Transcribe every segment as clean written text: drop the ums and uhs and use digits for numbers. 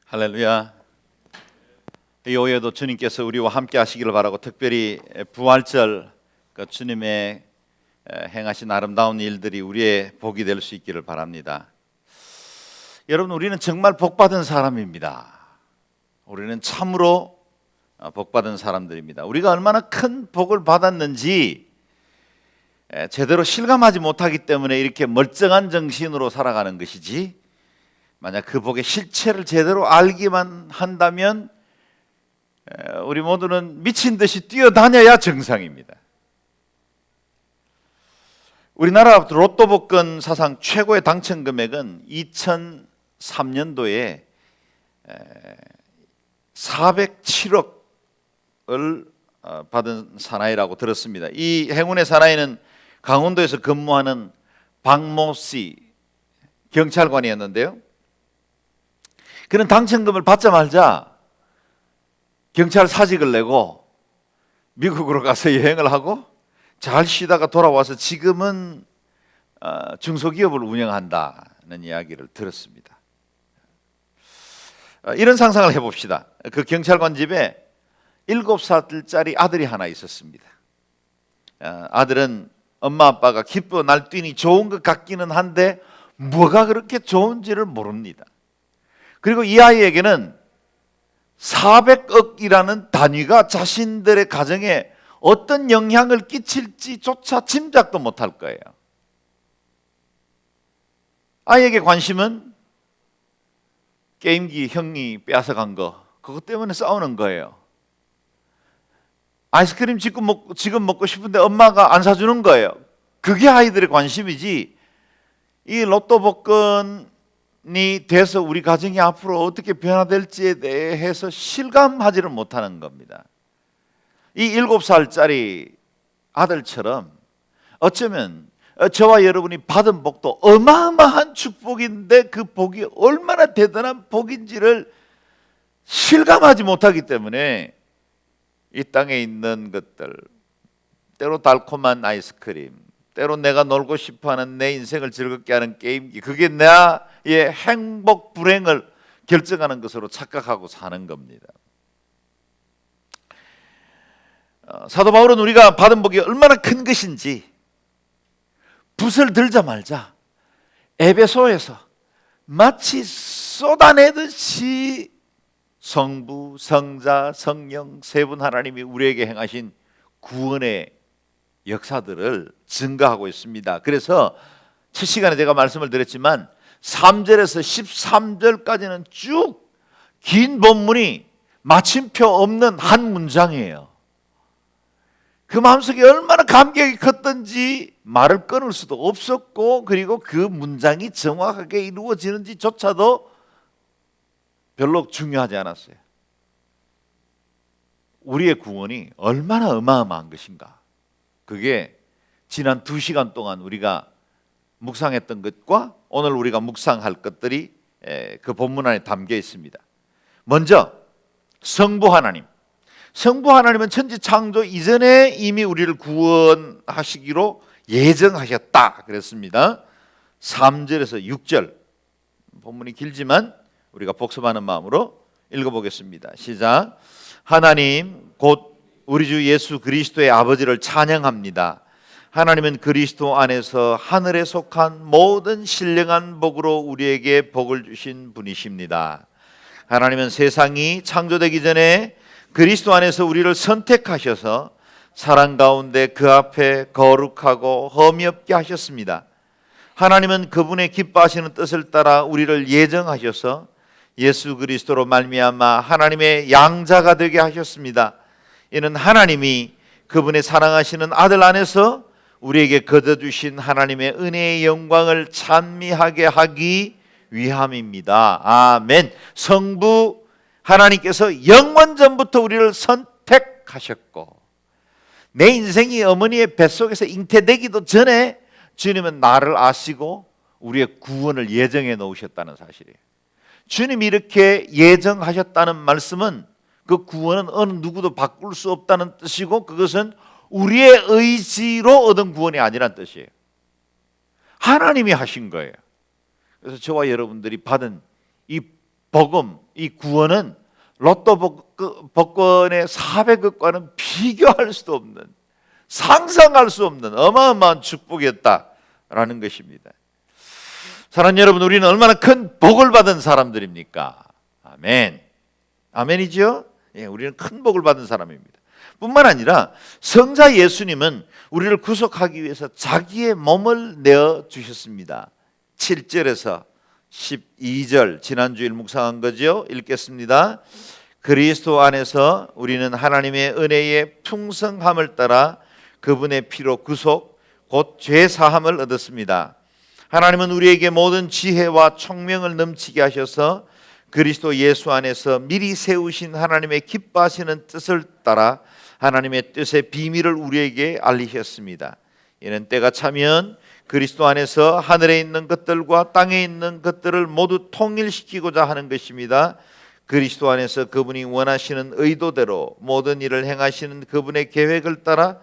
할렐루야. 이 오후에도 주님께서 우리와 함께 하시기를 바라고, 특별히 부활절 주님의 행하신 아름다운 일들이 우리의 복이 될 수 있기를 바랍니다. 여러분, 우리는 정말 복받은 사람입니다. 우리는 참으로 복받은 사람들입니다. 우리가 얼마나 큰 복을 받았는지 제대로 실감하지 못하기 때문에 이렇게 멀쩡한 정신으로 살아가는 것이지, 만약 그 복의 실체를 제대로 알기만 한다면 우리 모두는 미친 듯이 뛰어다녀야 정상입니다. 우리나라 로또 복권 사상 최고의 당첨 금액은 2003년도에 407억을 받은 사나이라고 들었습니다. 이 행운의 사나이는 강원도에서 근무하는 박모 씨 경찰관이었는데요, 그는 당첨금을 받자마자 경찰 사직을 내고 미국으로 가서 여행을 하고 잘 쉬다가 돌아와서 지금은 중소기업을 운영한다는 이야기를 들었습니다. 이런 상상을 해봅시다. 그 경찰관 집에 7살짜리 아들이 하나 있었습니다. 아들은 엄마 아빠가 기뻐 날뛰니 좋은 것 같기는 한데 뭐가 그렇게 좋은지를 모릅니다. 그리고 이 아이에게는 400억이라는 단위가 자신들의 가정에 어떤 영향을 끼칠지조차 짐작도 못할 거예요. 아이에게 관심은 게임기 형이 빼앗아간 거, 그것 때문에 싸우는 거예요. 아이스크림 지금 먹고 싶은데 엄마가 안 사주는 거예요. 그게 아이들의 관심이지, 이 로또 복권이 돼서 우리 가정이 앞으로 어떻게 변화될지에 대해서 실감하지를 못하는 겁니다. 이 7살짜리 아들처럼 어쩌면 저와 여러분이 받은 복도 어마어마한 축복인데 그 복이 얼마나 대단한 복인지를 실감하지 못하기 때문에 이 땅에 있는 것들, 때로 달콤한 아이스크림, 때로 내가 놀고 싶어하는 내 인생을 즐겁게 하는 게임기, 그게 나의 행복 불행을 결정하는 것으로 착각하고 사는 겁니다. 사도 바울은 우리가 받은 복이 얼마나 큰 것인지 붓을 들자마자 에베소에서 마치 쏟아내듯이 성부, 성자, 성령 세 분 하나님이 우리에게 행하신 구원의 역사들을 증거하고 있습니다. 그래서 첫 시간에 제가 말씀을 드렸지만 3절에서 13절까지는 쭉 긴 본문이 마침표 없는 한 문장이에요. 그 마음속에 얼마나 감격이 컸던지 말을 끊을 수도 없었고, 그리고 그 문장이 정확하게 이루어지는지조차도 별로 중요하지 않았어요. 우리의 구원이 얼마나 어마어마한 것인가, 그게 지난 2시간 동안 우리가 묵상했던 것과 오늘 우리가 묵상할 것들이 그 본문 안에 담겨 있습니다. 먼저 성부 하나님. 성부 하나님은 천지 창조 이전에 이미 우리를 구원하시기로 예정하셨다 그랬습니다. 3절에서 6절, 본문이 길지만 우리가 복습하는 마음으로 읽어보겠습니다. 시작. 하나님 곧 우리 주 예수 그리스도의 아버지를 찬양합니다. 하나님은 그리스도 안에서 하늘에 속한 모든 신령한 복으로 우리에게 복을 주신 분이십니다. 하나님은 세상이 창조되기 전에 그리스도 안에서 우리를 선택하셔서 사랑 가운데 그 앞에 거룩하고 흠이 없게 하셨습니다. 하나님은 그분의 기뻐하시는 뜻을 따라 우리를 예정하셔서 예수 그리스도로 말미암아 하나님의 양자가 되게 하셨습니다. 이는 하나님이 그분의 사랑하시는 아들 안에서 우리에게 거둬주신 하나님의 은혜의 영광을 찬미하게 하기 위함입니다. 아멘. 성부 하나님께서 영원전부터 우리를 선택하셨고, 내 인생이 어머니의 뱃속에서 잉태되기도 전에 주님은 나를 아시고 우리의 구원을 예정해 놓으셨다는 사실이에요. 주님이 이렇게 예정하셨다는 말씀은 그 구원은 어느 누구도 바꿀 수 없다는 뜻이고, 그것은 우리의 의지로 얻은 구원이 아니란 뜻이에요. 하나님이 하신 거예요. 그래서 저와 여러분들이 받은 이 복음, 이 구원은 로또 복권의 400억과는 비교할 수도 없는, 상상할 수 없는 어마어마한 축복이었다라는 것입니다. 사랑하는 여러분, 우리는 얼마나 큰 복을 받은 사람들입니까? 아멘. 아멘이죠? 예, 우리는 큰 복을 받은 사람입니다. 뿐만 아니라 성자 예수님은 우리를 구속하기 위해서 자기의 몸을 내어 주셨습니다. 7절에서 12절 지난주일 묵상한 거죠. 읽겠습니다. 그리스도 안에서 우리는 하나님의 은혜의 풍성함을 따라 그분의 피로 구속 곧 죄 사함을 얻었습니다. 하나님은 우리에게 모든 지혜와 총명을 넘치게 하셔서 그리스도 예수 안에서 미리 세우신 하나님의 기뻐하시는 뜻을 따라 하나님의 뜻의 비밀을 우리에게 알리셨습니다. 이는 때가 차면 그리스도 안에서 하늘에 있는 것들과 땅에 있는 것들을 모두 통일시키고자 하는 것입니다. 그리스도 안에서 그분이 원하시는 의도대로 모든 일을 행하시는 그분의 계획을 따라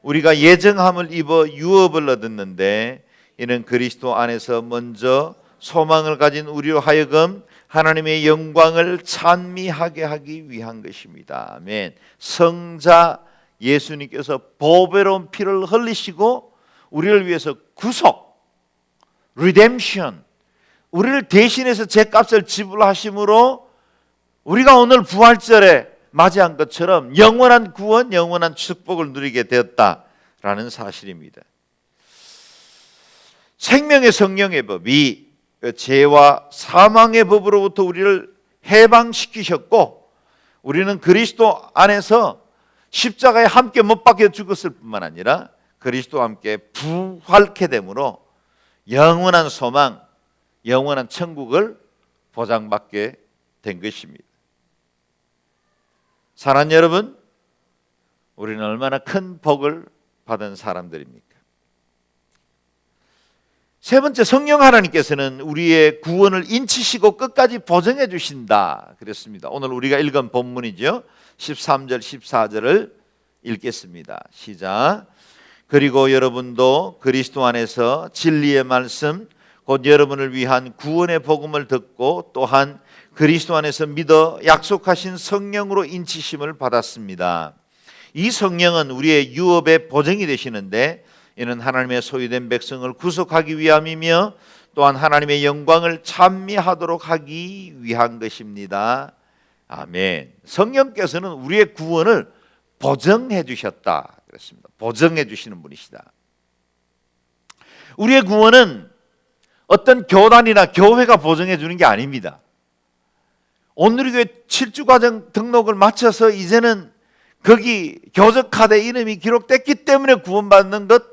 우리가 예정함을 입어 유업을 얻었는데, 이는 그리스도 안에서 먼저 소망을 가진 우리로 하여금 하나님의 영광을 찬미하게 하기 위한 것입니다. 아멘. 성자 예수님께서 보배로운 피를 흘리시고 우리를 위해서 구속, redemption, 우리를 대신해서 죄값을 지불하심으로 우리가 오늘 부활절에 맞이한 것처럼 영원한 구원, 영원한 축복을 누리게 되었다라는 사실입니다. 생명의 성령의 법이 죄와 사망의 법으로부터 우리를 해방시키셨고, 우리는 그리스도 안에서 십자가에 함께 못 박혀 죽었을 뿐만 아니라 그리스도와 함께 부활케 되므로 영원한 소망, 영원한 천국을 보장받게 된 것입니다. 사랑하는 여러분, 우리는 얼마나 큰 복을 받은 사람들입니까? 세 번째, 성령 하나님께서는 우리의 구원을 인치시고 끝까지 보증해 주신다 그랬습니다. 오늘 우리가 읽은 본문이죠. 13절 14절을 읽겠습니다. 시작. 그리고 여러분도 그리스도 안에서 진리의 말씀 곧 여러분을 위한 구원의 복음을 듣고 또한 그리스도 안에서 믿어 약속하신 성령으로 인치심을 받았습니다. 이 성령은 우리의 유업의 보증이 되시는데, 이는 하나님의 소유된 백성을 구속하기 위함이며 또한 하나님의 영광을 찬미하도록 하기 위한 것입니다. 아멘. 성령께서는 우리의 구원을 보증해 주셨다 그랬습니다. 보증해 주시는 분이시다. 우리의 구원은 어떤 교단이나 교회가 보증해 주는 게 아닙니다. 온누리교회 7주과정 등록을 마쳐서 이제는 거기 교적카드에 이름이 기록됐기 때문에 구원받는 것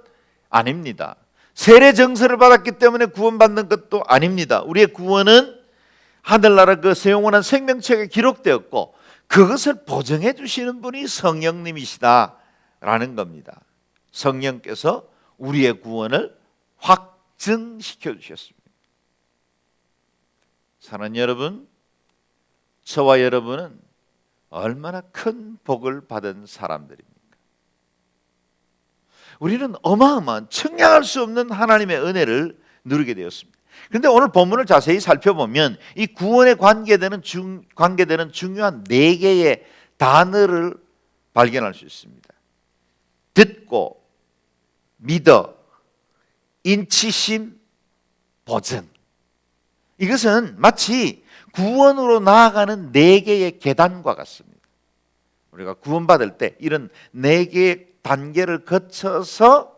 아닙니다. 세례 정서를 받았기 때문에 구원받는 것도 아닙니다. 우리의 구원은 하늘나라 그 영원한 생명책에 기록되었고 그것을 보증해 주시는 분이 성령님이시다라는 겁니다. 성령께서 우리의 구원을 확증시켜 주셨습니다. 사랑하는 여러분, 저와 여러분은 얼마나 큰 복을 받은 사람들입니까? 우리는 어마어마한 청량할 수 없는 하나님의 은혜를 누리게 되었습니다. 그런데 오늘 본문을 자세히 살펴보면 이 구원에 관계되는 중요한 4개의 단어를 발견할 수 있습니다. 듣고, 믿어, 인치심, 보증. 이것은 마치 구원으로 나아가는 4개의 계단과 같습니다. 우리가 구원받을 때 이런 4개의 단계를 거쳐서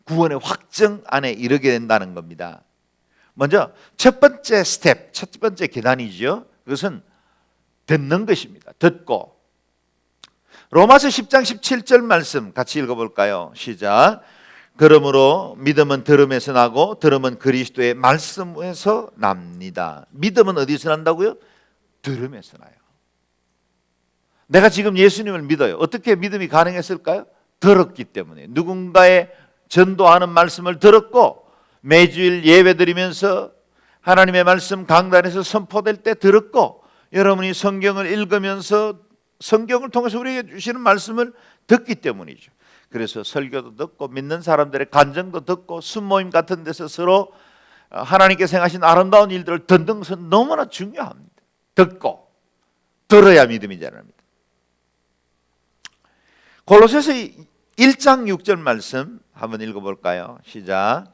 구원의 확정 안에 이르게 된다는 겁니다. 먼저 첫 번째 스텝, 첫 번째 계단이죠. 그것은 듣는 것입니다. 듣고. 로마서 10장 17절 말씀 같이 읽어볼까요? 시작. 그러므로 믿음은 들음에서 나고 들음은 그리스도의 말씀에서 납니다. 믿음은 어디서 난다고요? 들음에서 나요. 내가 지금 예수님을 믿어요. 어떻게 믿음이 가능했을까요? 들었기 때문에. 누군가의 전도하는 말씀을 들었고 매주일 예배드리면서 하나님의 말씀 강단에서 선포될 때 들었고, 여러분이 성경을 읽으면서 성경을 통해서 우리에게 주시는 말씀을 듣기 때문이죠. 그래서 설교도 듣고 믿는 사람들의 간증도 듣고 순모임 같은 데서 서로 하나님께서 행하신 아름다운 일들을 듣는 것은 너무나 중요합니다. 듣고. 들어야 믿음이 자랍니다. 골로새서 1장 6절 말씀 한번 읽어볼까요? 시작.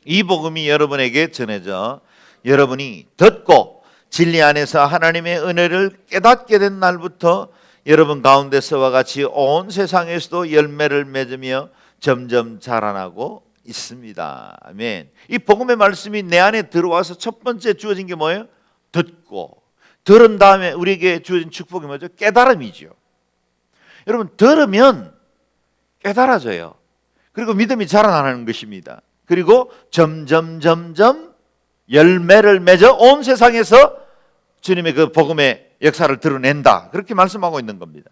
이 복음이 여러분에게 전해져 여러분이 듣고 진리 안에서 하나님의 은혜를 깨닫게 된 날부터 여러분 가운데서와 같이 온 세상에서도 열매를 맺으며 점점 자라나고 있습니다. 아멘. 이 복음의 말씀이 내 안에 들어와서 첫 번째 주어진 게 뭐예요? 듣고, 들은 다음에 우리에게 주어진 축복이 뭐죠? 깨달음이죠. 여러분, 들으면 깨달아져요. 그리고 믿음이 자라나는 것입니다. 그리고 점점 열매를 맺어 온 세상에서 주님의 그 복음의 역사를 드러낸다. 그렇게 말씀하고 있는 겁니다.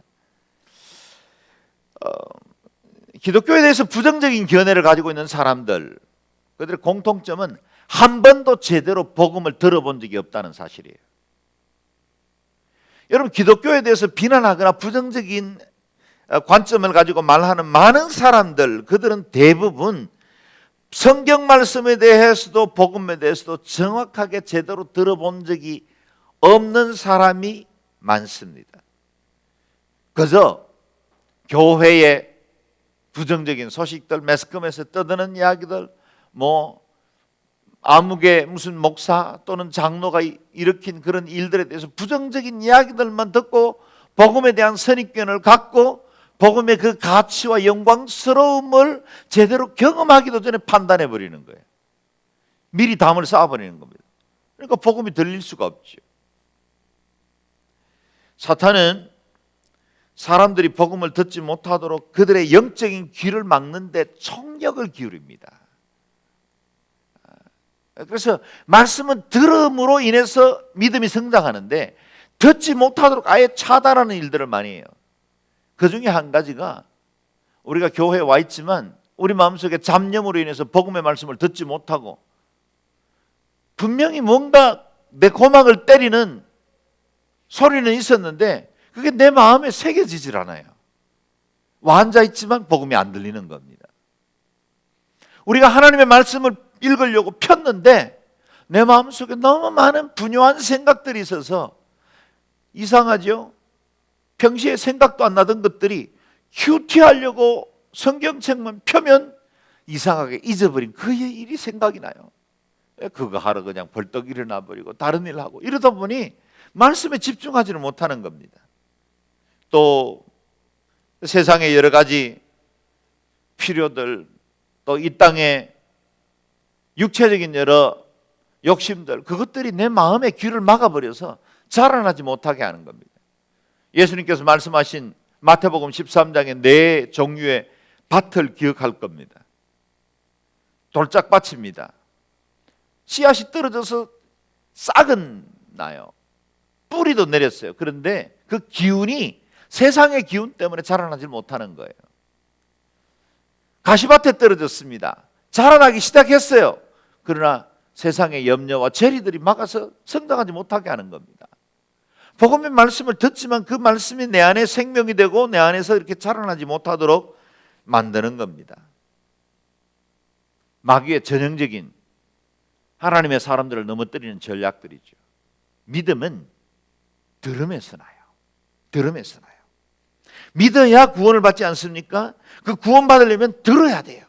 기독교에 대해서 부정적인 견해를 가지고 있는 사람들, 그들의 공통점은 한 번도 제대로 복음을 들어본 적이 없다는 사실이에요. 여러분, 기독교에 대해서 비난하거나 부정적인 관점을 가지고 말하는 많은 사람들, 그들은 대부분 성경 말씀에 대해서도 복음에 대해서도 정확하게 제대로 들어본 적이 없는 사람이 많습니다. 그저 교회의 부정적인 소식들, 매스컴에서 떠드는 이야기들, 아무개 무슨 목사 또는 장로가 일으킨 그런 일들에 대해서 부정적인 이야기들만 듣고 복음에 대한 선입견을 갖고 복음의 그 가치와 영광스러움을 제대로 경험하기도 전에 판단해 버리는 거예요. 미리 담을 쌓아버리는 겁니다. 그러니까 복음이 들릴 수가 없죠. 사탄은 사람들이 복음을 듣지 못하도록 그들의 영적인 귀를 막는 데 총력을 기울입니다. 그래서 말씀은 들음으로 인해서 믿음이 성장하는데 듣지 못하도록 아예 차단하는 일들을 많이 해요. 그 중에 한 가지가 우리가 교회에 와 있지만 우리 마음속에 잡념으로 인해서 복음의 말씀을 듣지 못하고 분명히 뭔가 내 고막을 때리는 소리는 있었는데 그게 내 마음에 새겨지질 않아요. 와 앉아 있지만 복음이 안 들리는 겁니다. 우리가 하나님의 말씀을 읽으려고 폈는데 내 마음속에 너무 많은 분요한 생각들이 있어서 이상하죠? 평시에 생각도 안 나던 것들이 큐티하려고 성경책만 펴면 이상하게 잊어버린 그의 일이 생각이 나요. 그거 하러 그냥 벌떡 일어나 버리고 다른 일 하고 이러다 보니 말씀에 집중하지는 못하는 겁니다. 또 세상의 여러 가지 필요들, 또 이 땅의 육체적인 여러 욕심들, 그것들이 내 마음의 귀를 막아버려서 자라나지 못하게 하는 겁니다. 예수님께서 말씀하신 마태복음 13장의 네 종류의 밭을 기억할 겁니다. 돌짝밭입니다. 씨앗이 떨어져서 싹은 나요. 뿌리도 내렸어요. 그런데 그 기운이 세상의 기운 때문에 자라나지 못하는 거예요. 가시밭에 떨어졌습니다. 자라나기 시작했어요. 그러나 세상의 염려와 재리들이 막아서 성장하지 못하게 하는 겁니다. 복음의 말씀을 듣지만 그 말씀이 내 안에 생명이 되고 내 안에서 이렇게 자라나지 못하도록 만드는 겁니다. 마귀의 전형적인 하나님의 사람들을 넘어뜨리는 전략들이죠. 믿음은 들음에서 나요. 들음에서 나요. 믿어야 구원을 받지 않습니까? 그 구원 받으려면 들어야 돼요.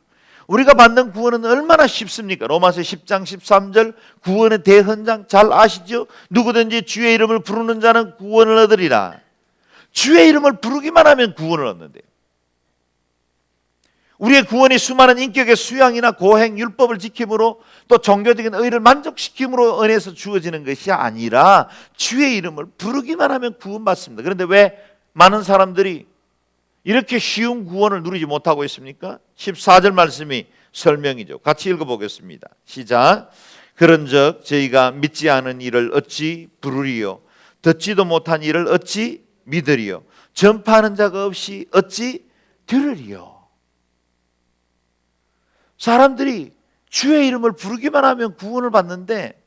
우리가 받는 구원은 얼마나 쉽습니까? 로마서 10장 13절 구원의 대헌장 잘 아시죠? 누구든지 주의 이름을 부르는 자는 구원을 얻으리라. 주의 이름을 부르기만 하면 구원을 얻는데요. 우리의 구원이 수많은 인격의 수양이나 고행, 율법을 지킴으로 또 종교적인 의를 만족시킴으로 은혜에서 주어지는 것이 아니라 주의 이름을 부르기만 하면 구원받습니다. 그런데 왜 많은 사람들이 이렇게 쉬운 구원을 누리지 못하고 있습니까? 14절 말씀이 설명이죠. 같이 읽어보겠습니다. 시작. 그런즉 저희가 믿지 않은 이를 어찌 부르리요? 듣지도 못한 이를 어찌 믿으리요? 전파하는 자가 없이 어찌 들으리요? 사람들이 주의 이름을 부르기만 하면 구원을 받는데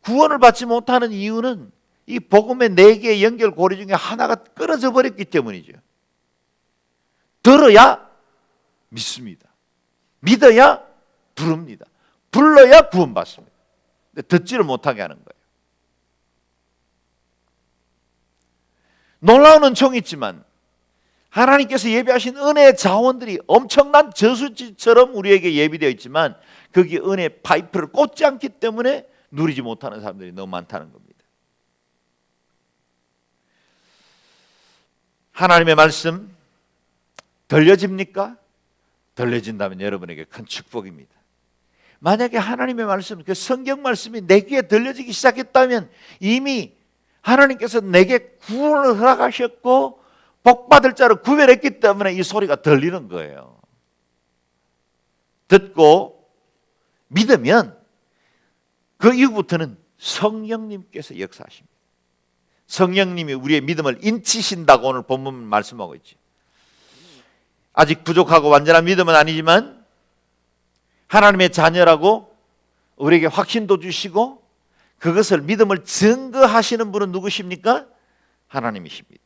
구원을 받지 못하는 이유는 이 복음의 네 개의 연결고리 중에 하나가 끊어져 버렸기 때문이죠. 들어야 믿습니다. 믿어야 부릅니다. 불러야 구원받습니다. 근데 듣지를 못하게 하는 거예요. 놀라운 은총이 있지만 하나님께서 예비하신 은혜의 자원들이 엄청난 저수지처럼 우리에게 예비되어 있지만 거기에 은혜의 파이프를 꽂지 않기 때문에 누리지 못하는 사람들이 너무 많다는 겁니다. 하나님의 말씀 들려집니까? 들려진다면 여러분에게 큰 축복입니다. 만약에 하나님의 말씀, 그 성경 말씀이 내 귀에 들려지기 시작했다면 이미 하나님께서 내게 구원을 허락하셨고 복받을 자를 구별했기 때문에 이 소리가 들리는 거예요. 듣고 믿으면 그 이후부터는 성령님께서 역사하십니다. 성령님이 우리의 믿음을 인치신다고 오늘 본문 말씀하고 있죠. 아직 부족하고 완전한 믿음은 아니지만 하나님의 자녀라고 우리에게 확신도 주시고 그것을 믿음을 증거하시는 분은 누구십니까? 하나님이십니다.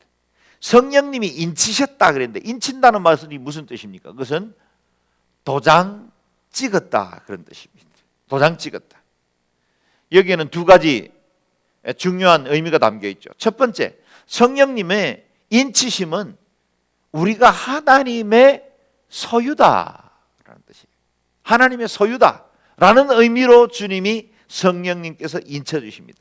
성령님이 인치셨다 그랬는데 인친다는 말이 무슨 뜻입니까? 그것은 도장 찍었다 그런 뜻입니다. 도장 찍었다. 여기에는 두 가지 중요한 의미가 담겨 있죠. 첫 번째, 성령님의 인치심은 우리가 하나님의 소유다라는 뜻이에요. 하나님의 소유다라는 의미로 주님이 성령님께서 인쳐주십니다.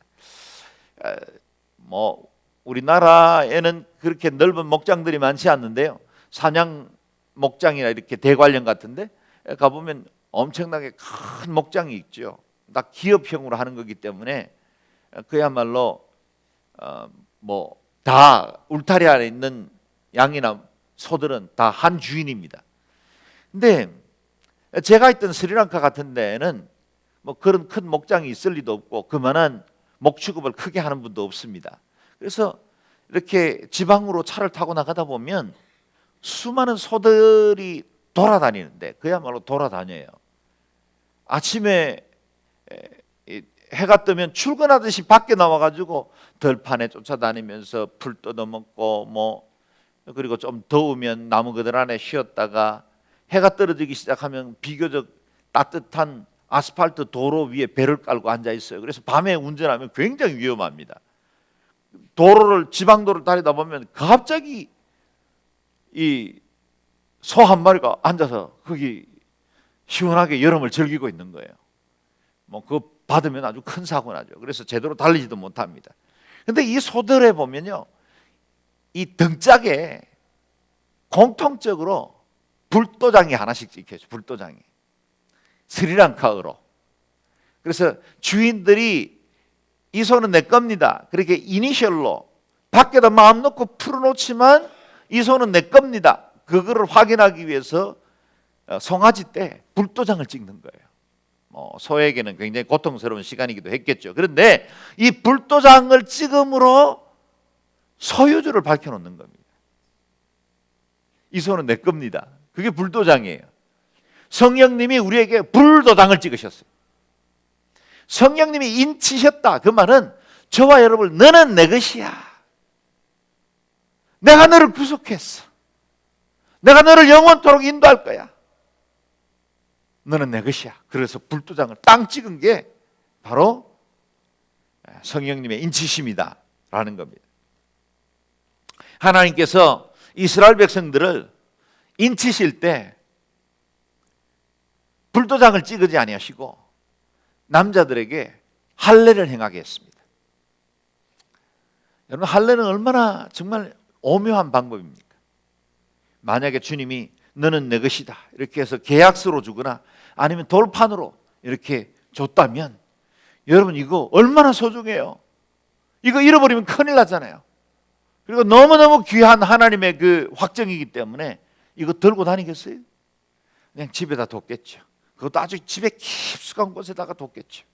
우리나라에는 그렇게 넓은 목장들이 많지 않는데요. 산양 목장이나 이렇게 대관령 같은데 가보면 엄청나게 큰 목장이 있죠. 다 기업형으로 하는 거기 때문에 그야말로 다 울타리 안에 있는 양이나 소들은 다 한 주인입니다. 근데 제가 있던 스리랑카 같은 데는 그런 큰 목장이 있을 리도 없고 그만한 목축업을 크게 하는 분도 없습니다. 그래서 이렇게 지방으로 차를 타고 나가다 보면 수많은 소들이 돌아다니는데 그야말로 돌아다녀요. 아침에 해가 뜨면 출근하듯이 밖에 나와가지고 들판에 쫓아다니면서 풀 뜯어먹고 그리고 좀 더우면 나무 그들 안에 쉬었다가 해가 떨어지기 시작하면 비교적 따뜻한 아스팔트 도로 위에 배를 깔고 앉아 있어요. 그래서 밤에 운전하면 굉장히 위험합니다. 지방도로를 다니다 보면 갑자기 이 소 한 마리가 앉아서 거기 시원하게 여름을 즐기고 있는 거예요. 그거 받으면 아주 큰 사고 나죠. 그래서 제대로 달리지도 못합니다. 근데 이 소들에 보면요, 이 등짝에 공통적으로 불도장이 하나씩 찍혀 있어요. 불도장이 스리랑카어로. 그래서 주인들이 이 소는 내 겁니다. 그렇게 이니셜로 밖에다 마음 놓고 풀어놓지만 이 소는 내 겁니다. 그거를 확인하기 위해서 송아지 때 불도장을 찍는 거예요. 소에게는 굉장히 고통스러운 시간이기도 했겠죠. 그런데 이 불도장을 찍음으로 소유주를 밝혀놓는 겁니다. 이 소는 내 겁니다. 그게 불도장이에요. 성령님이 우리에게 불도장을 찍으셨어요. 성령님이 인치셨다. 그 말은 저와 여러분, 너는 내 것이야. 내가 너를 구속했어. 내가 너를 영원토록 인도할 거야. 너는 내 것이야. 그래서 불도장을 땅 찍은 게 바로 성령님의 인치심이다 라는 겁니다. 하나님께서 이스라엘 백성들을 인치실 때 불도장을 찍지 아니하시고 남자들에게 할례를 행하게 했습니다. 여러분, 할례는 얼마나 정말 오묘한 방법입니까? 만약에 주님이 너는 내 것이다 이렇게 해서 계약서로 주거나 아니면 돌판으로 이렇게 줬다면 여러분, 이거 얼마나 소중해요. 이거 잃어버리면 큰일 나잖아요. 그리고 너무너무 귀한 하나님의 그 확정이기 때문에 이거 들고 다니겠어요? 그냥 집에다 뒀겠죠. 그것도 아주 집에 깊숙한 곳에다가 뒀겠죠.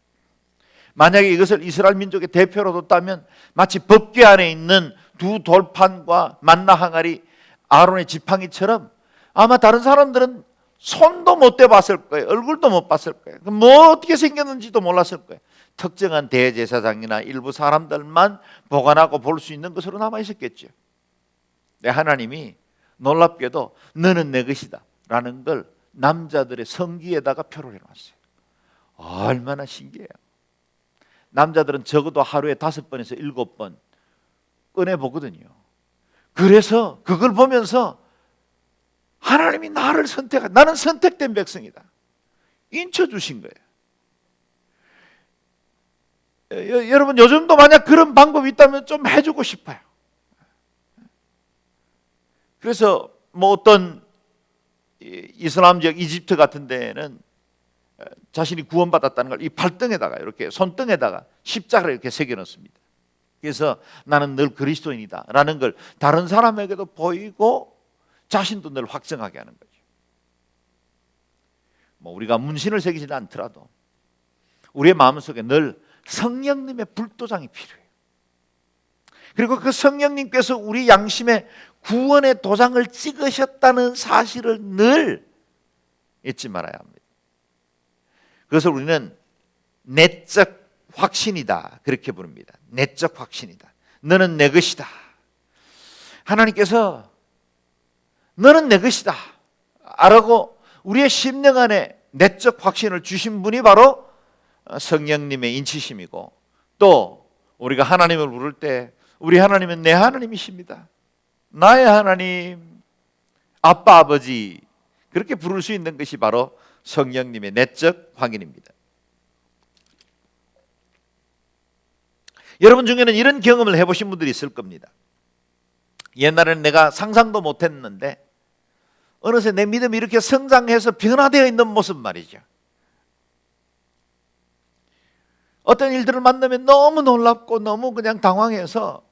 만약에 이것을 이스라엘 민족의 대표로 뒀다면 마치 법궤 안에 있는 두 돌판과 만나 항아리, 아론의 지팡이처럼 아마 다른 사람들은 손도 못 대봤을 거예요. 얼굴도 못 봤을 거예요. 뭐 어떻게 생겼는지도 몰랐을 거예요. 특정한 대제사장이나 일부 사람들만 보관하고 볼 수 있는 것으로 남아 있었겠죠. 네, 하나님이 놀랍게도 너는 내 것이다 라는 걸 남자들의 성기에다가 표를 해놨어요. 얼마나 신기해요. 남자들은 적어도 하루에 5번에서 7번 꺼내보거든요. 그래서 그걸 보면서 하나님이 나를 선택한, 나는 선택된 백성이다, 인쳐주신 거예요. 여러분, 요즘도 만약 그런 방법이 있다면 좀 해주고 싶어요. 그래서 뭐 어떤 이슬람 지역 이집트 같은 데는 자신이 구원받았다는 걸 이 발등에다가, 이렇게 손등에다가 십자가를 이렇게 새겨놓습니다. 그래서 나는 늘 그리스도인이다 라는 걸 다른 사람에게도 보이고 자신도 늘 확정하게 하는 거죠. 뭐 우리가 문신을 새기지 않더라도 우리의 마음속에 늘 성령님의 불도장이 필요해요. 그리고 그 성령님께서 우리 양심에 구원의 도장을 찍으셨다는 사실을 늘 잊지 말아야 합니다. 그것을 우리는 내적 확신이다, 그렇게 부릅니다. 내적 확신이다. 너는 내 것이다. 하나님께서 너는 내 것이다 라고 우리의 심령 안에 내적 확신을 주신 분이 바로 성령님의 인치심이고, 또 우리가 하나님을 부를 때 우리 하나님은 내 하나님이십니다, 나의 하나님, 아빠, 아버지, 그렇게 부를 수 있는 것이 바로 성령님의 내적 확인입니다. 여러분 중에는 이런 경험을 해보신 분들이 있을 겁니다. 옛날에는 내가 상상도 못했는데 어느새 내 믿음이 이렇게 성장해서 변화되어 있는 모습 말이죠. 어떤 일들을 만나면 너무 놀랍고 너무 그냥 당황해서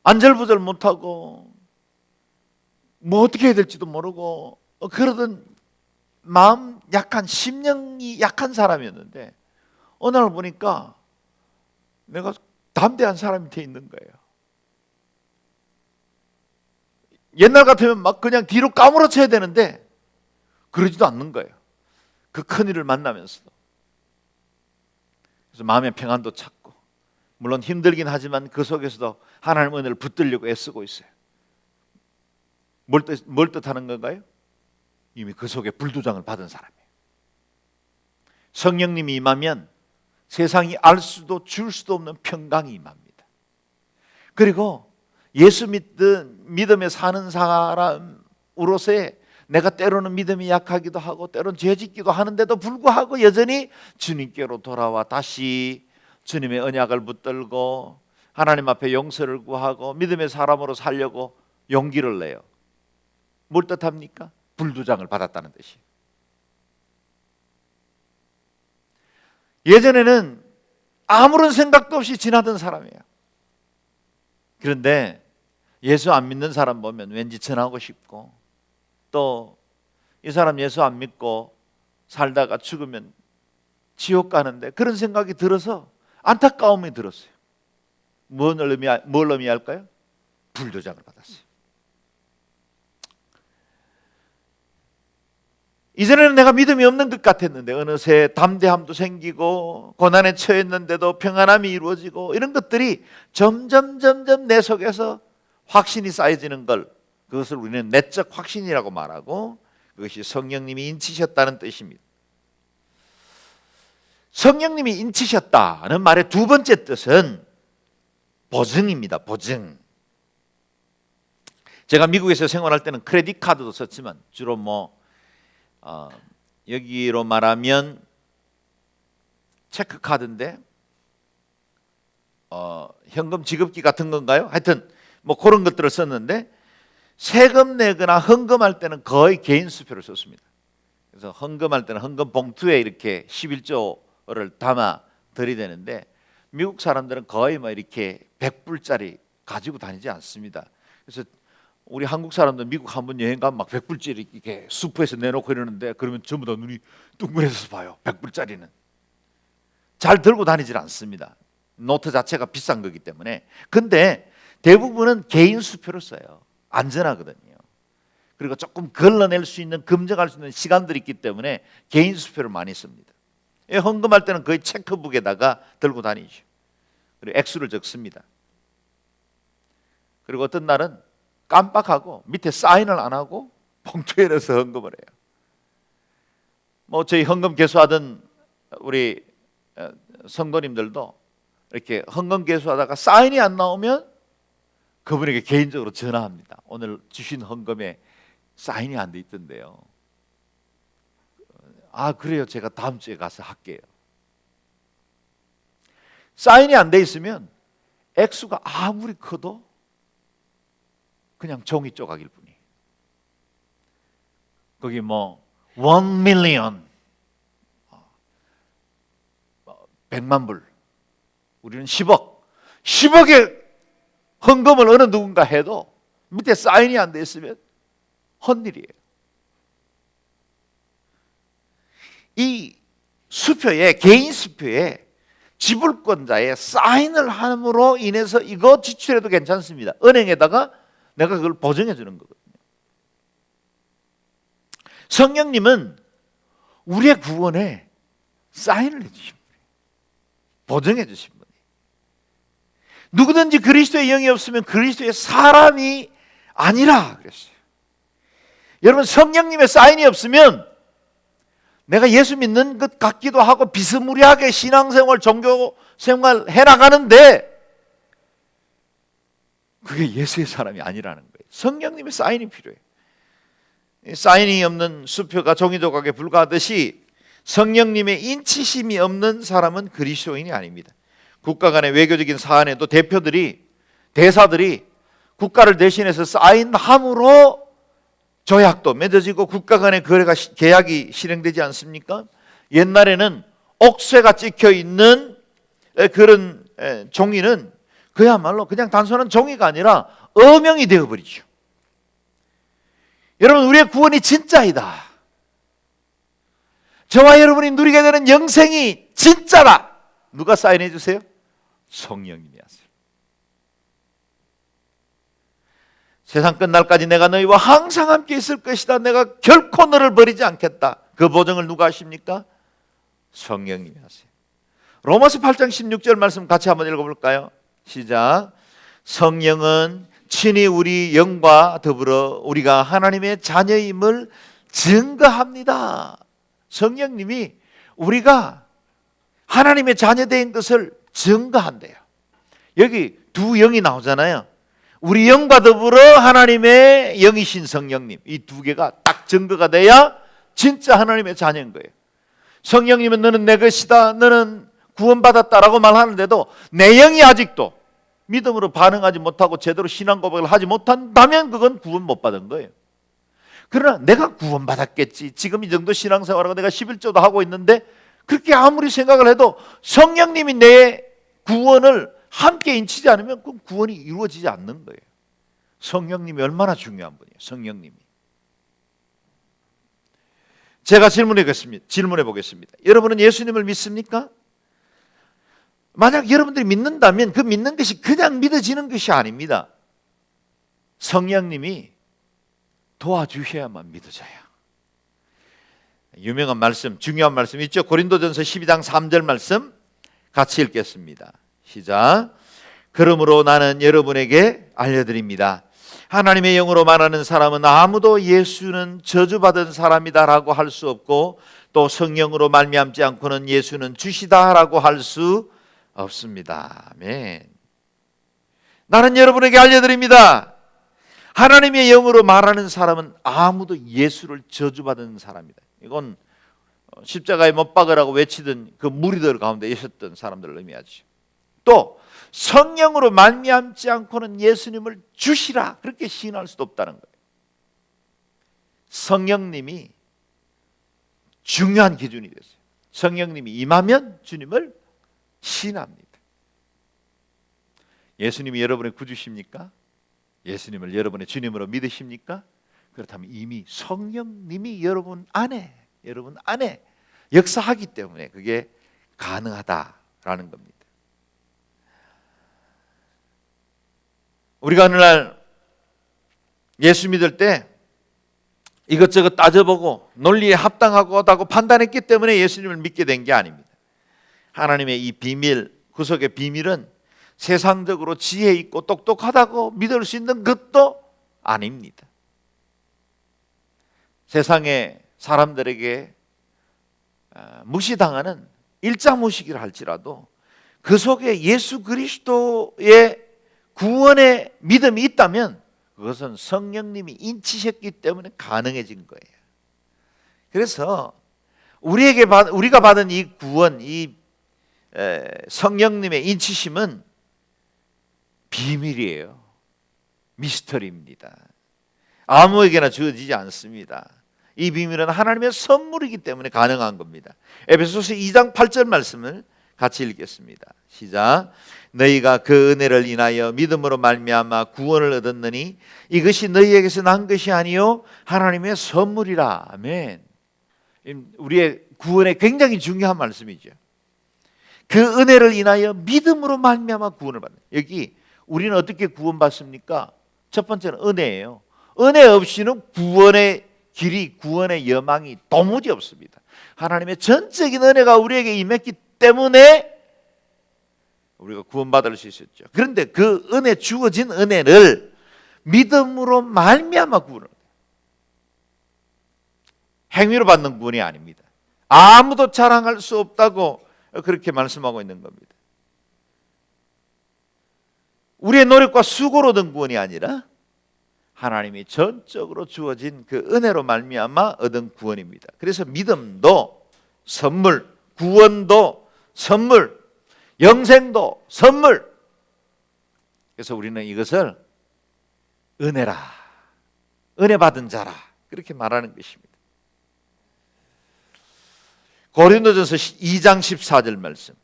안절부절 못하고 뭐 어떻게 해야 될지도 모르고 그러던 마음 약한, 심령이 약한 사람이었는데 어느 날 보니까 내가 담대한 사람이 돼 있는 거예요. 옛날 같으면 막 그냥 뒤로 까무러쳐야 되는데 그러지도 않는 거예요. 그 큰일을 만나면서도. 그래서 마음의 평안도 찾고, 물론 힘들긴 하지만 그 속에서도 하나님 은혜를 붙들려고 애쓰고 있어요. 뭘 뜻하는 건가요? 이미 그 속에 불도장을 받은 사람이에요. 성령님이 임하면 세상이 알 수도 줄 수도 없는 평강이 임합니다. 그리고 예수 믿음에 사는 사람으로서의 내가 때로는 믿음이 약하기도 하고 때로는 죄짓기도 하는데도 불구하고 여전히 주님께로 돌아와 다시 주님의 언약을 붙들고 하나님 앞에 용서를 구하고 믿음의 사람으로 살려고 용기를 내요. 뭘 뜻합니까? 불도장을 받았다는 뜻이에요. 예전에는 아무런 생각도 없이 지나던 사람이에요. 그런데 예수 안 믿는 사람 보면 왠지 전하고 싶고, 또 이 사람 예수 안 믿고 살다가 죽으면 지옥 가는데 그런 생각이 들어서 안타까움이 들었어요. 뭘 의미할까요? 불도장을 받았어요. 이전에는 내가 믿음이 없는 것 같았는데 어느새 담대함도 생기고 고난에 처했는데도 평안함이 이루어지고 이런 것들이 점점 내 속에서 확신이 쌓여지는 걸, 그것을 우리는 내적 확신이라고 말하고, 그것이 성령님이 인치셨다는 뜻입니다. 성령님이 인치셨다는 말의 두 번째 뜻은 보증입니다. 보증. 제가 미국에서 생활할 때는 크레딧 카드도 썼지만 주로 여기로 말하면 체크카드인데 현금 지급기 같은 건가요? 하여튼 뭐 그런 것들을 썼는데, 세금 내거나 헌금할 때는 거의 개인 수표를 썼습니다. 그래서 헌금할 때는 헌금 봉투에 이렇게 11조를 담아 들이대는데 미국 사람들은 거의 이렇게 100불짜리 가지고 다니지 않습니다. 그래서 우리 한국 사람들 미국 한번 여행 가면 막 100불짜리 이렇게 수프에서 내놓고 이러는데, 그러면 전부 다 눈이 둥그레서 봐요. 100불짜리는 잘 들고 다니질 않습니다. 노트 자체가 비싼 거기 때문에. 근데 대부분은 개인 수표를 써요. 안전하거든요. 그리고 조금 걸러낼 수 있는, 검증할 수 있는 시간들이 있기 때문에 개인 수표를 많이 씁니다. 헌금할 때는 거의 체크북에다가 들고 다니죠. 그리고 액수를 적습니다. 그리고 어떤 날은 깜빡하고 밑에 사인을 안 하고 봉투에 넣어서 헌금을 해요. 저희 헌금 개수하던 우리 성도님들도 이렇게 헌금 개수하다가 사인이 안 나오면 그분에게 개인적으로 전화합니다. 오늘 주신 헌금에 사인이 안 돼 있던데요. 아, 그래요. 제가 다음 주에 가서 할게요. 사인이 안 돼 있으면 액수가 아무리 커도 그냥 종이 조각일 뿐이에요. 거기 뭐 1 밀리언 100만 불, 우리는 10억의 헌금을 어느 누군가 해도 밑에 사인이 안 돼 있으면 헛일이에요. 이 수표에, 개인 수표에 지불권자의 사인을 함으로 인해서 이거 지출해도 괜찮습니다. 은행에다가 내가 그걸 보증해 주는 거거든요. 성령님은 우리의 구원에 사인을 해 주신 분이에요. 보증해 주신 분이에요. 누구든지 그리스도의 영이 없으면 그리스도의 사람이 아니라 그랬어요. 여러분, 성령님의 사인이 없으면 내가 예수 믿는 것 같기도 하고 비스무리하게 신앙생활, 종교생활 해나가는데 그게 예수의 사람이 아니라는 거예요. 성령님의 사인이 필요해요. 사인이 없는 수표가 종이 조각에 불과하듯이 성령님의 인치심이 없는 사람은 그리스도인이 아닙니다. 국가 간의 외교적인 사안에도 대사들이 국가를 대신해서 사인함으로 조약도 맺어지고 국가 간의 계약이 실행되지 않습니까? 옛날에는 옥쇠가 찍혀 있는 그런 종이는 그야말로 그냥 단순한 종이가 아니라 어명이 되어버리죠. 여러분, 우리의 구원이 진짜이다. 저와 여러분이 누리게 되는 영생이 진짜다. 누가 사인해 주세요? 성령님이 하세요. 세상 끝날까지 내가 너희와 항상 함께 있을 것이다. 내가 결코 너를 버리지 않겠다. 그 보증을 누가 하십니까? 성령님이 하세요. 로마서 8장 16절 말씀 같이 한번 읽어볼까요? 시작. 성령은 친히 우리 영과 더불어 우리가 하나님의 자녀임을 증거합니다. 성령님이 우리가 하나님의 자녀된 것을 증거한대요. 여기 두 영이 나오잖아요. 우리 영과 더불어 하나님의 영이신 성령님, 이 두 개가 딱 증거가 돼야 진짜 하나님의 자녀인 거예요. 성령님은 너는 내 것이다, 너는 구원받았다라고 말하는데도 내 영이 아직도 믿음으로 반응하지 못하고 제대로 신앙 고백을 하지 못한다면 그건 구원 못 받은 거예요. 그러나 내가 구원받았겠지, 지금 이 정도 신앙생활하고 내가 11조도 하고 있는데, 그렇게 아무리 생각을 해도 성령님이 내 구원을 함께 인치지 않으면 그 구원이 이루어지지 않는 거예요. 성령님이 얼마나 중요한 분이에요. 성령님이. 제가 질문해 보겠습니다. 여러분은 예수님을 믿습니까? 만약 여러분들이 믿는다면 그 믿는 것이 그냥 믿어지는 것이 아닙니다. 성령님이 도와주셔야만 믿어져요. 유명한 말씀, 중요한 말씀 있죠. 고린도전서 12장 3절 말씀 같이 읽겠습니다. 시작. 그러므로 나는 여러분에게 알려드립니다. 하나님의 영으로 말하는 사람은 아무도 예수는 저주받은 사람이다라고 할 수 없고, 또 성령으로 말미암지 않고는 예수는 주시다라고 할 수 없습니다. 아멘. 나는 여러분에게 알려드립니다. 하나님의 영으로 말하는 사람은 아무도 예수를 저주받은 사람이다. 이건 십자가에 못 박으라고 외치던 그 무리들 가운데 있었던 사람들을 의미하죠. 또 성령으로 말미암지 않고는 예수님을 주시라, 그렇게 시인할 수도 없다는 거예요. 성령님이 중요한 기준이 됐어요. 성령님이 임하면 주님을 시인합니다. 예수님이 여러분의 구주십니까? 예수님을 여러분의 주님으로 믿으십니까? 그렇다면 이미 성령님이 여러분 안에 역사하기 때문에 그게 가능하다라는 겁니다. 우리가 어느 날 예수 믿을 때 이것저것 따져보고 논리에 합당하다고 판단했기 때문에 예수님을 믿게 된 게 아닙니다. 하나님의 이 비밀, 구속의 비밀은 세상적으로 지혜 있고 똑똑하다고 믿을 수 있는 것도 아닙니다. 세상의 사람들에게 무시당하는 일자무식이라 할지라도 그 속에 예수 그리스도의 구원의 믿음이 있다면 그것은 성령님이 인치셨기 때문에 가능해진 거예요. 그래서 우리가 받은 이 구원, 이 성령님의 인치심은 비밀이에요. 미스터리입니다. 아무에게나 주어지지 않습니다. 이 비밀은 하나님의 선물이기 때문에 가능한 겁니다. 에베소서 2장 8절 말씀을 같이 읽겠습니다. 시작. 너희가 그 은혜를 인하여 믿음으로 말미암아 구원을 얻었느니 이것이 너희에게서 난 것이 아니요 하나님의 선물이라. 아멘. 우리의 구원에 굉장히 중요한 말씀이죠. 그 은혜를 인하여 믿음으로 말미암아 구원을 받는. 여기 우리는 어떻게 구원받습니까? 첫 번째는 은혜예요. 은혜 없이는 구원의 길이, 구원의 여망이 도무지 없습니다. 하나님의 전적인 은혜가 우리에게 임했기 때문에 우리가 구원받을 수 있었죠. 그런데 그 은혜, 주어진 은혜를 믿음으로 말미암아 구원을, 행위로 받는 구원이 아닙니다. 아무도 자랑할 수 없다고 그렇게 말씀하고 있는 겁니다. 우리의 노력과 수고로 얻은 구원이 아니라 하나님이 전적으로 주어진 그 은혜로 말미암아 얻은 구원입니다. 그래서 믿음도 선물, 구원도 선물, 영생도 선물. 그래서 우리는 이것을 은혜라, 은혜 받은 자라 그렇게 말하는 것입니다. 고린도전서 2장 14절 말씀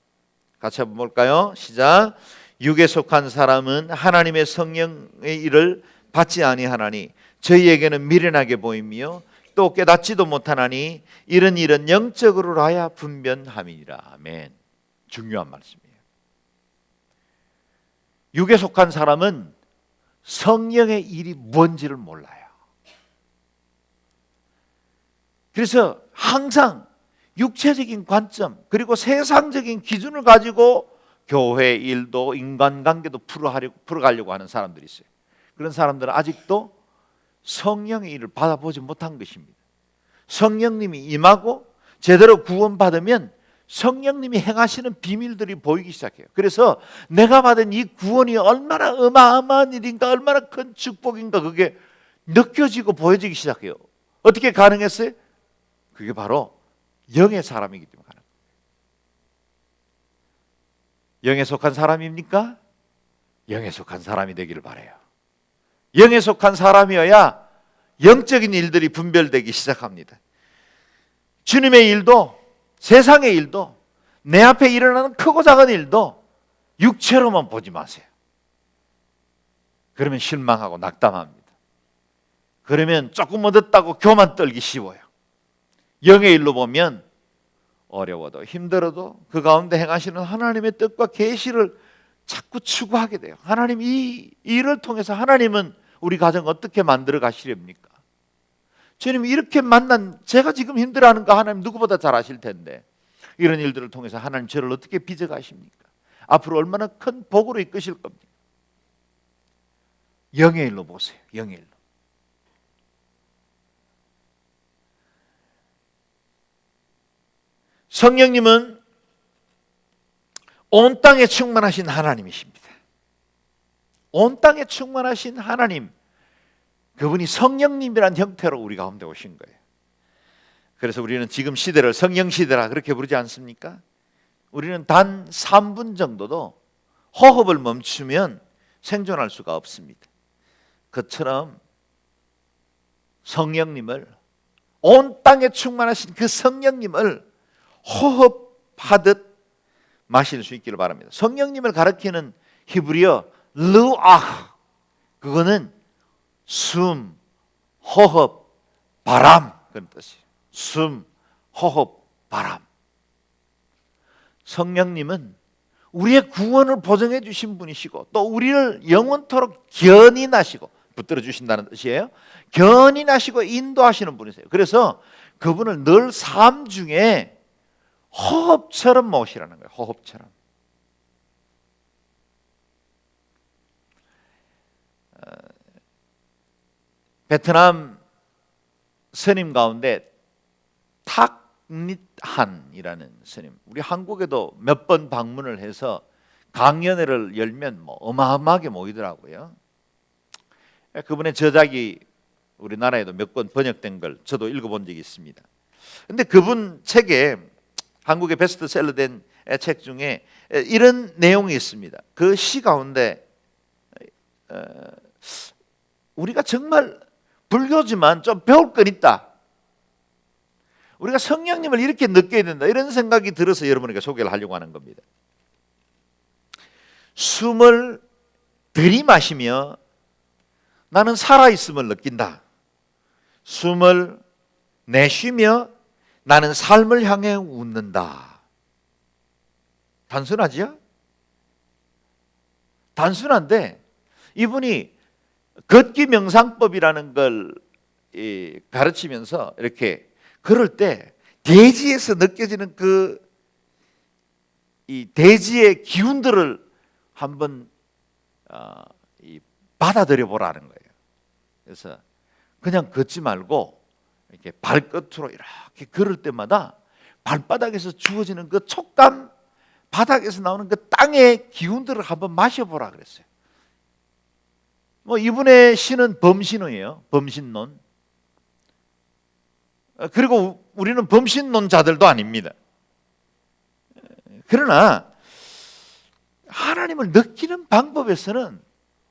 같이 한번 볼까요? 시작. 육에 속한 사람은 하나님의 성령의 일을 받지 아니하나니 저희에게는 미련하게 보이며 또 깨닫지도 못하나니 이런 일은 영적으로라야 분변함이니라. 아멘. 중요한 말씀이에요. 육에 속한 사람은 성령의 일이 뭔지를 몰라요. 그래서 항상 육체적인 관점 그리고 세상적인 기준을 가지고 교회 일도 인간관계도 풀어가려고 하는 사람들이 있어요. 그런 사람들은 아직도 성령의 일을 받아보지 못한 것입니다. 성령님이 임하고 제대로 구원받으면 성령님이 행하시는 비밀들이 보이기 시작해요. 그래서 내가 받은 이 구원이 얼마나 어마어마한 일인가, 얼마나 큰 축복인가 그게 느껴지고 보여지기 시작해요. 어떻게 가능했어요? 그게 바로 영의 사람이기 때문에 가능해요. 영에 속한 사람입니까? 영에 속한 사람이 되기를 바라요. 영에 속한 사람이어야 영적인 일들이 분별되기 시작합니다. 주님의 일도 세상의 일도 내 앞에 일어나는 크고 작은 일도 육체로만 보지 마세요. 그러면 실망하고 낙담합니다. 그러면 조금 얻었다고 교만 떨기 쉬워요. 영의 일로 보면 어려워도 힘들어도 그 가운데 행하시는 하나님의 뜻과 계시를 자꾸 추구하게 돼요. 하나님 이 일을 통해서 하나님은 우리 가정 어떻게 만들어 가시렵니까? 주님 이렇게 만난 제가 지금 힘들어하는 거 하나님 누구보다 잘 아실 텐데 이런 일들을 통해서 하나님 저를 어떻게 빚어 가십니까? 앞으로 얼마나 큰 복으로 이끄실 겁니까? 영의 일로 보세요. 영의 일로. 성령님은 온 땅에 충만하신 하나님이십니다. 온 땅에 충만하신 하나님, 그분이 성령님이란 형태로 우리 가운데 오신 거예요. 그래서 우리는 지금 시대를 성령 시대라 그렇게 부르지 않습니까? 우리는 단 3분 정도도 호흡을 멈추면 생존할 수가 없습니다. 그처럼 성령님을, 온 땅에 충만하신 그 성령님을 호흡하듯 마실 수 있기를 바랍니다. 성령님을 가리키는 히브리어 르아흐, 그거는 숨, 호흡, 바람 그런 뜻이에요. 숨, 호흡, 바람. 성령님은 우리의 구원을 보증해 주신 분이시고 또 우리를 영원토록 견인하시고 붙들어 주신다는 뜻이에요. 견인하시고 인도하시는 분이세요. 그래서 그분을 늘 삶 중에 호흡처럼 모시라는 거예요. 호흡처럼. 베트남 스님 가운데 탁 닛한이라는 스님, 우리 한국에도 몇 번 방문을 해서 강연회를 열면 뭐 어마어마하게 모이더라고요. 그분의 저작이 우리나라에도 몇 권 번역된 걸 저도 읽어본 적이 있습니다. 근데 그분 책에, 한국의 베스트셀러 된 책 중에 이런 내용이 있습니다. 그 시 가운데 우리가 정말 불교지만 좀 배울 건 있다, 우리가 성령님을 이렇게 느껴야 된다, 이런 생각이 들어서 여러분에게 소개를 하려고 하는 겁니다. 숨을 들이마시며 나는 살아있음을 느낀다. 숨을 내쉬며 나는 삶을 향해 웃는다. 단순하지요? 단순한데 이분이 걷기 명상법이라는 걸 가르치면서 이렇게 걸을 때 대지에서 느껴지는 이 대지의 기운들을 한번 받아들여 보라는 거예요. 그래서 그냥 걷지 말고 이렇게 발끝으로 이렇게 걸을 때마다 발바닥에서 주어지는 그 촉감, 바닥에서 나오는 그 땅의 기운들을 한번 마셔보라 그랬어요. 뭐 이분의 시는 범신이에요. 범신론. 그리고 우리는 범신론자들도 아닙니다. 그러나 하나님을 느끼는 방법에서는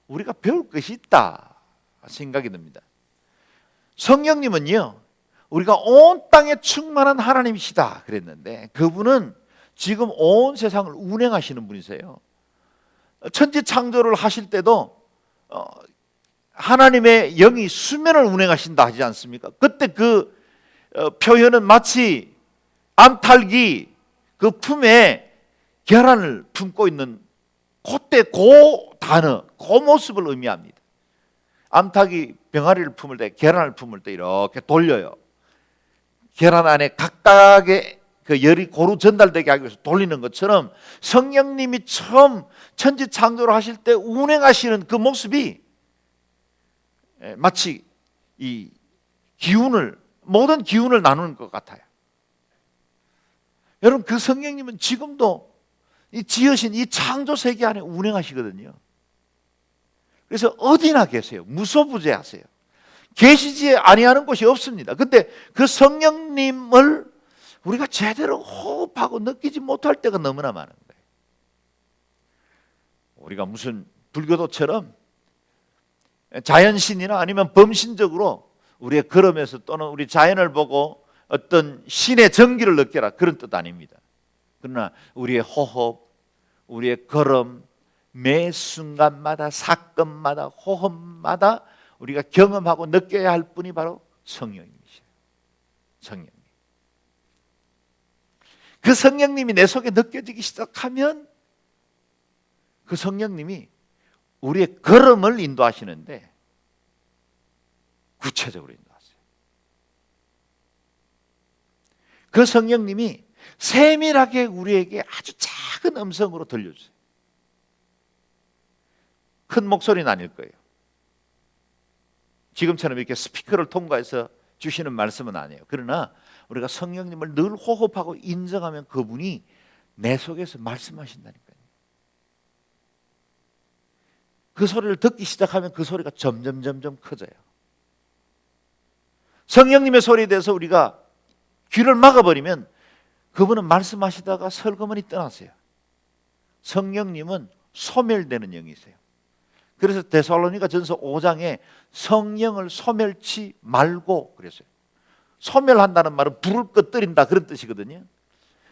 우리가 배울 것이 있다 생각이 듭니다. 성령님은요, 우리가 온 땅에 충만한 하나님이시다 그랬는데 그분은 지금 온 세상을 운행하시는 분이세요. 천지 창조를 하실 때도 하나님의 영이 수면을 운행하신다 하지 않습니까? 그때 그 표현은 마치 암탉이 그 품에 계란을 품고 있는 그때 그 단어, 그 모습을 의미합니다. 암탉이 병아리를 품을 때, 계란을 품을 때 이렇게 돌려요. 계란 안에 각각의 그 열이 고루 전달되게 하기 위해서 돌리는 것처럼 성령님이 처음 천지 창조를 하실 때 운행하시는 그 모습이 마치 이 기운을, 모든 기운을 나누는 것 같아요. 여러분, 그 성령님은 지금도 이 지으신 이 창조 세계 안에 운행하시거든요. 그래서 어디나 계세요. 무소부재하세요. 계시지 아니하는 곳이 없습니다. 근데 그 성령님을 우리가 제대로 호흡하고 느끼지 못할 때가 너무나 많은 거예요. 우리가 무슨 불교도처럼 자연신이나 아니면 범신적으로 우리의 걸음에서 또는 우리 자연을 보고 어떤 신의 정기를 느껴라, 그런 뜻 아닙니다. 그러나 우리의 호흡, 우리의 걸음, 매 순간마다, 사건마다, 호흡마다 우리가 경험하고 느껴야 할 분이 바로 성령님이시에요. 성령님. 그 성령님이 내 속에 느껴지기 시작하면 그 성령님이 우리의 걸음을 인도하시는데 구체적으로 인도하세요. 그 성령님이 세밀하게 우리에게 아주 작은 음성으로 들려주세요. 큰 목소리는 아닐 거예요. 지금처럼 이렇게 스피커를 통과해서 주시는 말씀은 아니에요. 그러나 우리가 성령님을 늘 호흡하고 인정하면 그분이 내 속에서 말씀하신다니까요. 그 소리를 듣기 시작하면 그 소리가 점점 커져요. 성령님의 소리에 대해서 우리가 귀를 막아버리면 그분은 말씀하시다가 설거머니 떠나세요. 성령님은 소멸되는 영이세요. 그래서 데살로니가 전서 5장에 성령을 소멸치 말고 그랬어요. 소멸한다는 말은 불을 꺼뜨린다, 그런 뜻이거든요.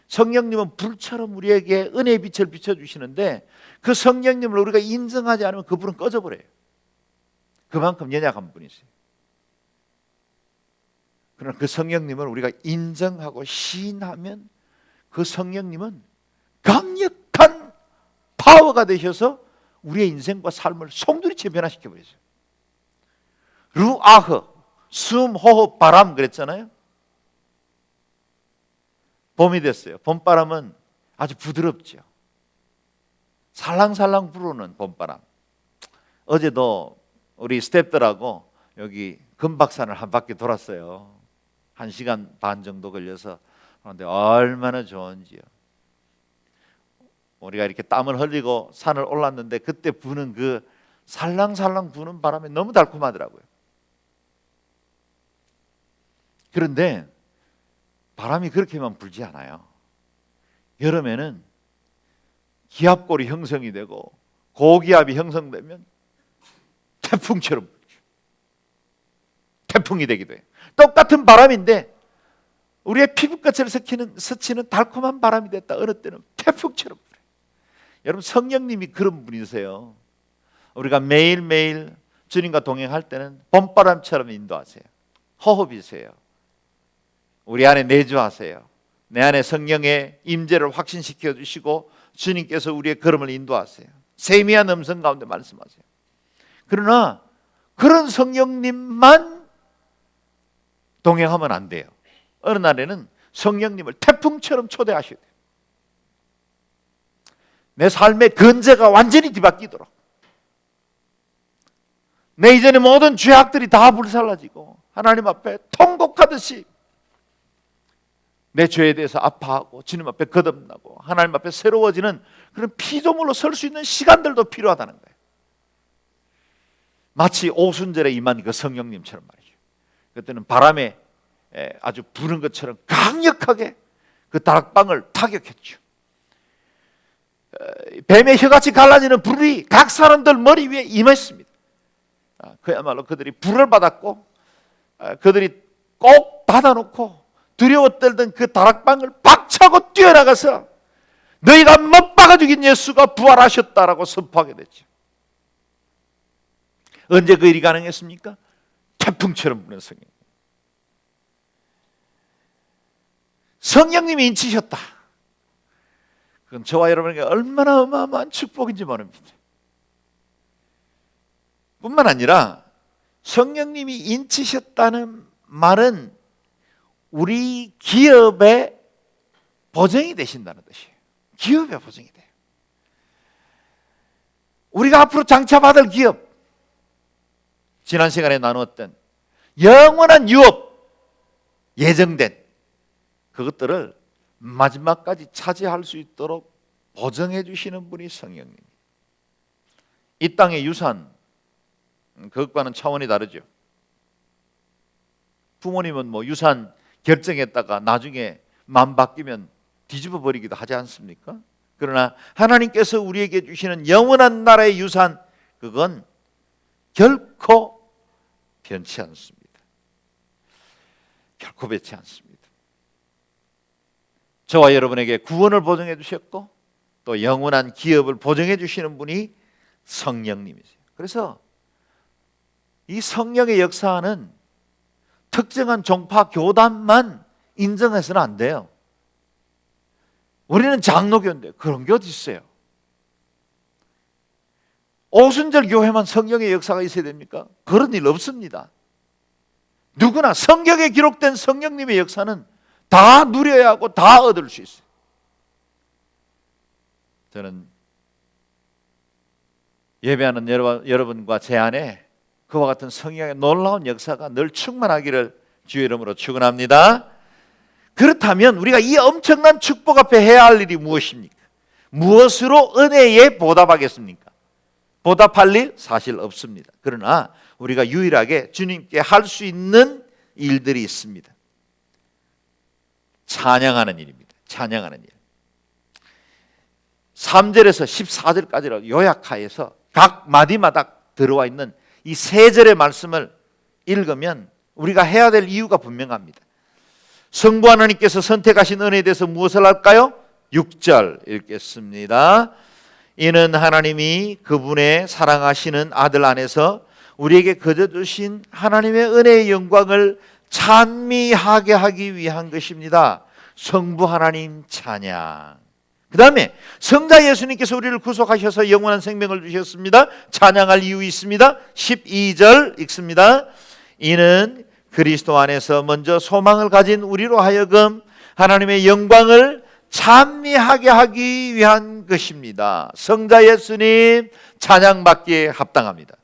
성령님은 불처럼 우리에게 은혜의 빛을 비춰주시는데 그 성령님을 우리가 인정하지 않으면 그 불은 꺼져버려요. 그만큼 연약한 분이세요. 그러나 그 성령님을 우리가 인정하고 시인하면 그 성령님은 강력한 파워가 되셔서 우리의 인생과 삶을 송두리째 변화시켜 버리세요. 루아흐, 숨, 호흡, 바람 그랬잖아요. 봄이 됐어요. 봄바람은 아주 부드럽죠. 살랑살랑 불어오는 봄바람. 어제도 우리 스태프들하고 여기 금박산을 한 바퀴 돌았어요. 1시간 반 정도 걸려서. 그런데 얼마나 좋은지요. 우리가 이렇게 땀을 흘리고 산을 올랐는데 그때 부는 그 살랑살랑 부는 바람에 너무 달콤하더라고요. 그런데 바람이 그렇게만 불지 않아요. 여름에는 기압골이 형성이 되고 고기압이 형성되면 태풍처럼 불죠. 태풍이 되기도 해요. 똑같은 바람인데 우리의 피부끝을 스치는 달콤한 바람이 됐다 어느 때는 태풍처럼 불어요. 여러분, 성령님이 그런 분이세요. 우리가 매일매일 주님과 동행할 때는 봄바람처럼 인도하세요. 호흡이세요. 우리 안에 내주하세요. 내 안에 성령의 임재를 확신시켜 주시고 주님께서 우리의 걸음을 인도하세요. 세미한 음성 가운데 말씀하세요. 그러나 그런 성령님만 동행하면 안 돼요. 어느 날에는 성령님을 태풍처럼 초대하셔야 돼요. 내 삶의 건재가 완전히 뒤바뀌도록, 내 이전의 모든 죄악들이 다 불살라지고 하나님 앞에 통곡하듯이 내 죄에 대해서 아파하고 주님 앞에 거듭나고 하나님 앞에 새로워지는 그런 피조물로 설 수 있는 시간들도 필요하다는 거예요. 마치 오순절에 임한 그 성령님처럼 말이죠. 그때는 바람에 아주 부는 것처럼 강력하게 그 다락방을 타격했죠. 뱀의 혀같이 갈라지는 불이 각 사람들 머리 위에 임했습니다. 그야말로 그들이 불을 받았고 그들이 꼭 닫아놓고 두려워 떨던 그 다락방을 박차고 뛰어나가서 너희가 못 박아 죽인 예수가 부활하셨다라고 선포하게 됐죠. 언제 그 일이 가능했습니까? 태풍처럼 부는 성령. 성령님이 인치셨다. 그건 저와 여러분에게 얼마나 어마어마한 축복인지 모릅니다. 뿐만 아니라 성령님이 인치셨다는 말은 우리 기업의 보증이 되신다는 뜻이에요. 기업의 보증이 돼요. 우리가 앞으로 장차받을 기업, 지난 시간에 나누었던 영원한 유업, 예정된 그것들을 마지막까지 차지할 수 있도록 보증해 주시는 분이 성령님. 이 땅의 유산, 그것과는 차원이 다르죠. 부모님은 뭐 유산 결정했다가 나중에 마음 바뀌면 뒤집어 버리기도 하지 않습니까? 그러나 하나님께서 우리에게 주시는 영원한 나라의 유산, 그건 결코 변치 않습니다. 결코 변치 않습니다. 저와 여러분에게 구원을 보증해 주셨고 또 영원한 기업을 보증해 주시는 분이 성령님이세요. 그래서 이 성령의 역사는 특정한 종파 교단만 인정해서는 안 돼요. 우리는 장로교인데 그런 게 어디 있어요? 오순절 교회만 성령의 역사가 있어야 됩니까? 그런 일 없습니다. 누구나 성경에 기록된 성령님의 역사는 다 누려야 하고 다 얻을 수 있어요. 저는 예배하는 여러분과 제 안에 그와 같은 성령의 놀라운 역사가 늘 충만하기를 주의 이름으로 축원합니다. 그렇다면 우리가 이 엄청난 축복 앞에 해야 할 일이 무엇입니까? 무엇으로 은혜에 보답하겠습니까? 보답할 일 사실 없습니다. 그러나 우리가 유일하게 주님께 할 수 있는 일들이 있습니다. 찬양하는 일입니다. 찬양하는 일. 3절에서 14절까지로 요약하여서 각 마디마다 들어와 있는 이 세 절의 말씀을 읽으면 우리가 해야 될 이유가 분명합니다. 성부 하나님께서 선택하신 은혜에 대해서 무엇을 할까요? 6절 읽겠습니다. 이는 하나님이 그분의 사랑하시는 아들 안에서 우리에게 거저 주신 하나님의 은혜의 영광을 찬미하게 하기 위한 것입니다. 성부 하나님 찬양. 그 다음에 성자 예수님께서 우리를 구속하셔서 영원한 생명을 주셨습니다. 찬양할 이유 있습니다. 12절 읽습니다. 이는 그리스도 안에서 먼저 소망을 가진 우리로 하여금 하나님의 영광을 찬미하게 하기 위한 것입니다. 성자 예수님 찬양받기에 합당합니다.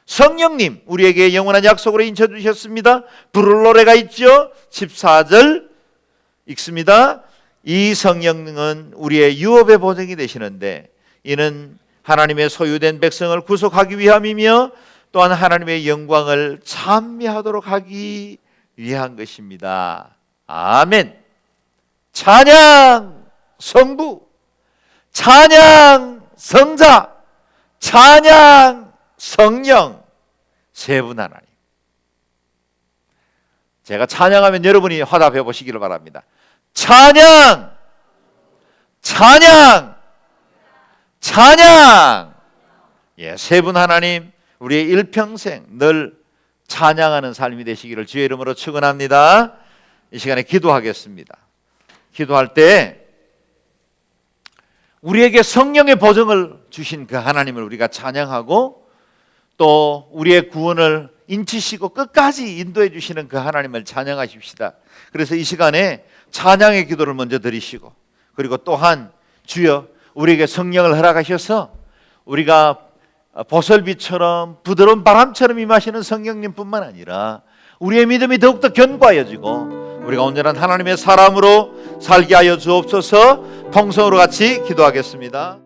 성령님 우리에게 영원한 약속으로 인쳐주셨습니다. 부를 노래가 있죠. 14절 읽습니다. 이 성령은 우리의 유업의 보증이 되시는데 이는 하나님의 소유된 백성을 구속하기 위함이며 또한 하나님의 영광을 찬미하도록 하기 위한 것입니다. 아멘. 찬양 성부, 찬양 성자, 찬양 성령, 세 분 하나님. 제가 찬양하면 여러분이 화답해 보시기를 바랍니다. 찬양, 찬양, 찬양. 예, 세 분 하나님 우리의 일평생 늘 찬양하는 삶이 되시기를 주의 이름으로 축원합니다. 이 시간에 기도하겠습니다. 기도할 때 우리에게 성령의 보증을 주신 그 하나님을 우리가 찬양하고 또 우리의 구원을 인치시고 끝까지 인도해 주시는 그 하나님을 찬양하십시다. 그래서 이 시간에 찬양의 기도를 먼저 드리시고 그리고 또한 주여 우리에게 성령을 허락하셔서 우리가 보슬비처럼 부드러운 바람처럼 임하시는 성령님뿐만 아니라 우리의 믿음이 더욱더 견고하여지고 우리가 온전한 하나님의 사람으로 살게 하여 주옵소서. 통성으로 같이 기도하겠습니다.